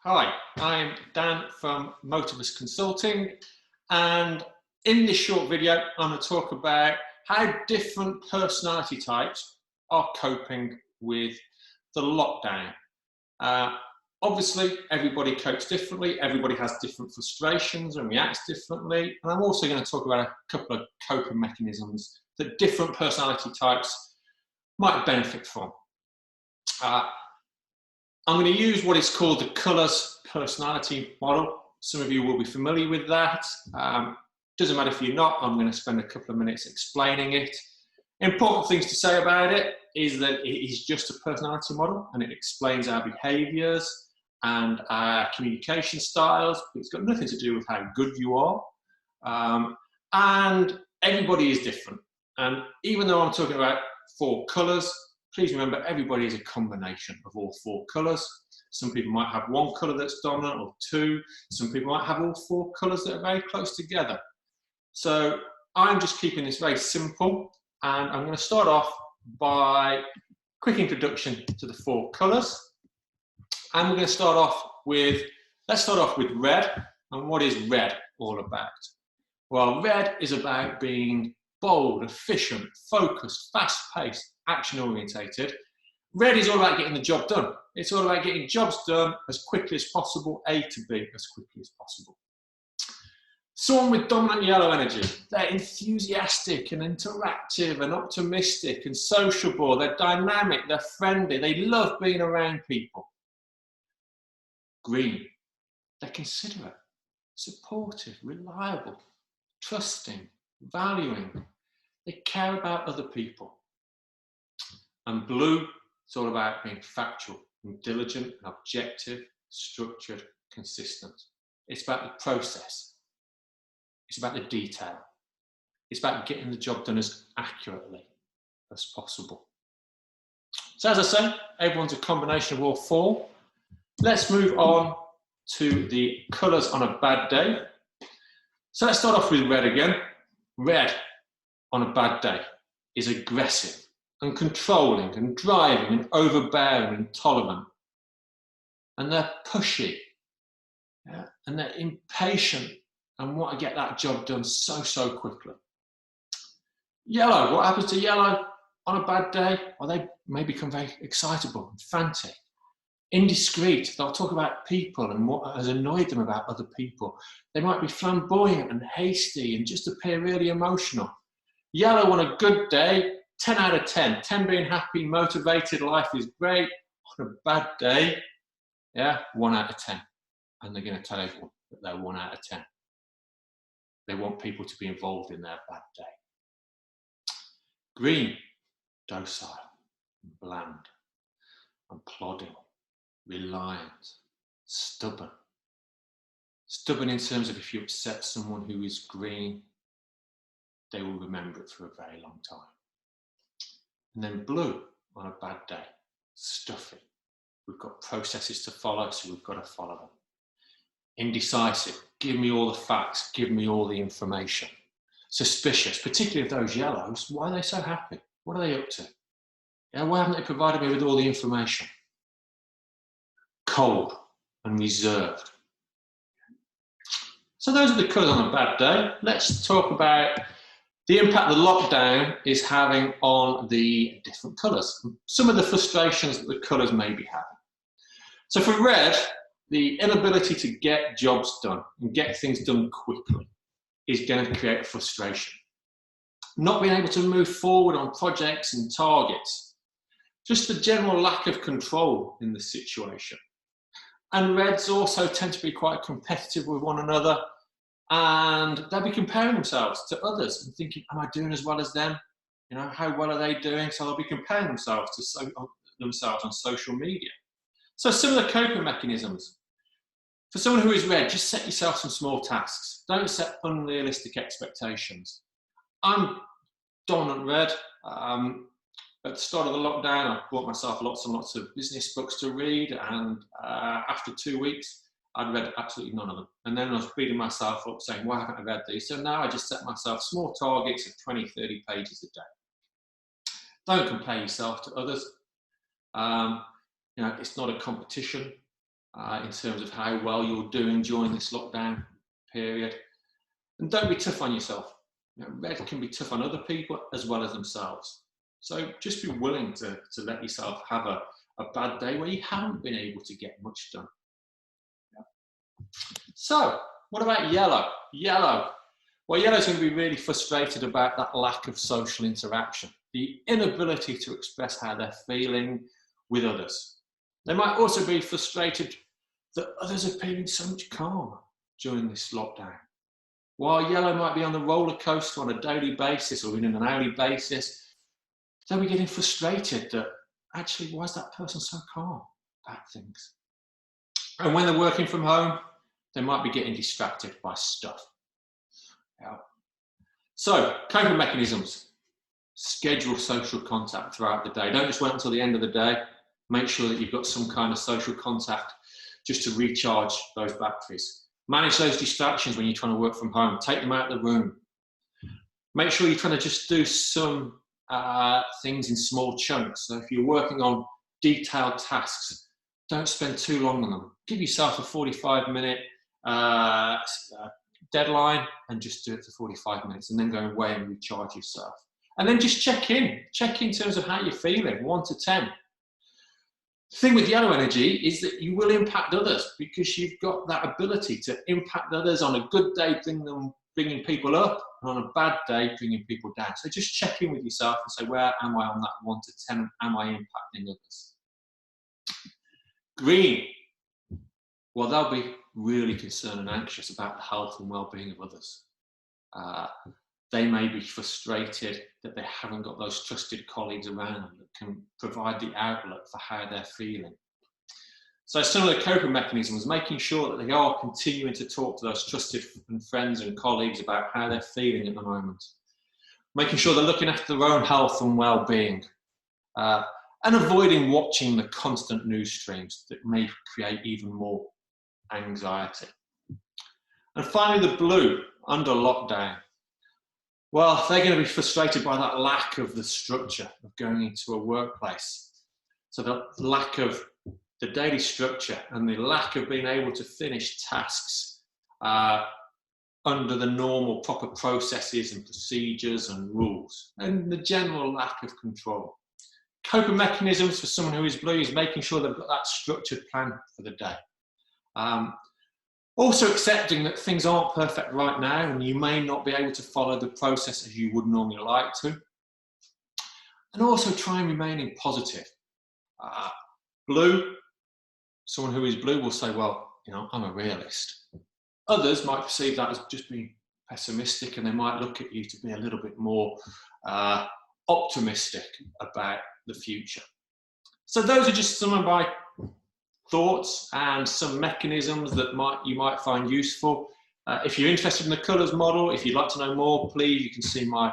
Hi, I'm Dan from Motivus Consulting, and in this short video I'm going to talk about how different personality types are coping with the lockdown. Obviously everybody copes differently, everybody has different frustrations and reacts differently, and I'm also going to talk about a couple of coping mechanisms that different personality types might benefit from. I'm going to use what is called the Colours personality model. Some of you will be familiar with that. Doesn't matter if you're not, I'm going to spend a couple of minutes explaining it. Important things to say about it is that it is just a personality model and it explains our behaviours and our communication styles. It's got nothing to do with how good you are. And everybody is different. And even though I'm talking about 4 colours, please remember everybody is a combination of all 4 colours. Some people might have 1 colour that's dominant or 2. Some people might have all 4 colours that are very close together. So I'm just keeping this very simple, and I'm going to start off by a quick introduction to the 4 colours. And we're going to start off with, let's start off with red. And what is red all about? Well, red is about being bold, efficient, focused, fast-paced, action-orientated. Red is all about getting the job done. It's all about getting jobs done as quickly as possible, A to B as quickly as possible. Someone with dominant yellow energy, they're enthusiastic and interactive and optimistic and sociable, they're dynamic, they're friendly, they love being around people. Green, they're considerate, supportive, reliable, trusting, valuing. They care about other people. And blue, it's all about being factual and diligent and objective, structured, consistent. It's about the process. It's about the detail. It's about getting the job done as accurately as possible. So as I say, everyone's a combination of all 4. Let's move on to the colours on a bad day. So let's start off with red again. Red on a bad day is aggressive and controlling and driving and overbearing and intolerant. And they're pushy, and they're impatient and want to get that job done so quickly. Yellow, what happens to yellow on a bad day? Well, they may become very excitable and frantic. Indiscreet, they'll talk about people and what has annoyed them about other people. They might be flamboyant and hasty and just appear really emotional. Yellow on a good day, 10 out of 10. 10 being happy, motivated, life is great. On a bad day, 1 out of 10. And they're going to tell everyone that they're 1 out of 10. They want people to be involved in their bad day. Green, docile, bland, and plodding, reliant, stubborn. Stubborn in terms of if you upset someone who is green, they will remember it for a very long time. And then blue on a bad day, stuffy. We've got processes to follow, so we've got to follow them. Indecisive, give me all the facts, give me all the information. Suspicious, particularly of those yellows, why are they so happy? What are they up to? Why haven't they provided me with all the information? Cold and reserved. So those are the colours on a bad day. Let's talk about the impact the lockdown is having on the different colours. Some of the frustrations that the colours may be having. So for red, the inability to get jobs done and get things done quickly is going to create frustration. Not being able to move forward on projects and targets. Just the general lack of control in the situation. And reds also tend to be quite competitive with one another, and they'll be comparing themselves to others and thinking, am I doing as well as them? How well are they doing? So they'll be comparing themselves on social media. So similar coping mechanisms. For someone who is red, just set yourself some small tasks. Don't set unrealistic expectations. I'm dominant red. At the start of the lockdown, I bought myself lots and lots of business books to read, and after 2 weeks, I'd read absolutely none of them. And then I was beating myself up saying, why haven't I read these? So now I just set myself small targets of 20, 30 pages a day. Don't compare yourself to others. It's not a competition. in terms of how well you're doing during this lockdown period. And don't be tough on yourself. Red can be tough on other people as well as themselves. So just be willing to let yourself have a bad day where you haven't been able to get much done. So what about yellow? Yellow. Well, yellow's going to be really frustrated about that lack of social interaction, the inability to express how they're feeling with others. They might also be frustrated that others are feeling so much calmer during this lockdown. While yellow might be on the roller coaster on a daily basis or even an hourly basis, they'll be getting frustrated that actually, why is that person so calm about things? And when they're working from home, they might be getting distracted by stuff. Yeah. So, coping mechanisms. Schedule social contact throughout the day. Don't just wait until the end of the day. Make sure that you've got some kind of social contact just to recharge those batteries. Manage those distractions when you're trying to work from home. Take them out of the room. Make sure you're trying to just do some things in small chunks. So if you're working on detailed tasks, don't spend too long on them. Give yourself a 45-minute deadline and just do it for 45 minutes and then go away and recharge yourself. And then just check in terms of how you're feeling, 1 to 10. The thing with yellow energy is that you will impact others because you've got that ability to impact others. On a good day, bringing people up, and on a bad day, bringing people down. So just check in with yourself and say, where am I on that 1 to 10? Am I impacting others? Green. Well, they'll be really concerned and anxious about the health and well-being of others. They may be frustrated that they haven't got those trusted colleagues around them that can provide the outlet for how they're feeling. So some of the coping mechanisms, making sure that they are continuing to talk to those trusted friends and colleagues about how they're feeling at the moment. Making sure they're looking after their own health and well-being. And avoiding watching the constant news streams that may create even more anxiety. And finally, the blue, under lockdown. Well, they're going to be frustrated by that lack of the structure of going into a workplace. So the lack of the daily structure and the lack of being able to finish tasks under the normal proper processes and procedures and rules, and the general lack of control. Coping mechanisms for someone who is blue is making sure they've got that structured plan for the day. Also accepting that things aren't perfect right now and you may not be able to follow the process as you would normally like to. And also try and remaining positive. Blue, someone who is blue will say, well, I'm a realist. Others might perceive that as just being pessimistic, and they might look at you to be a little bit more optimistic about the future. So those are just some of my thoughts and some mechanisms that you might find useful. If you're interested in the colours model, if you'd like to know more, please, you can see my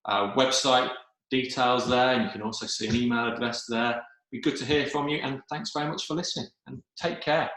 website details there, and you can also see an email address there. It'd be good to hear from you, and thanks very much for listening, and take care.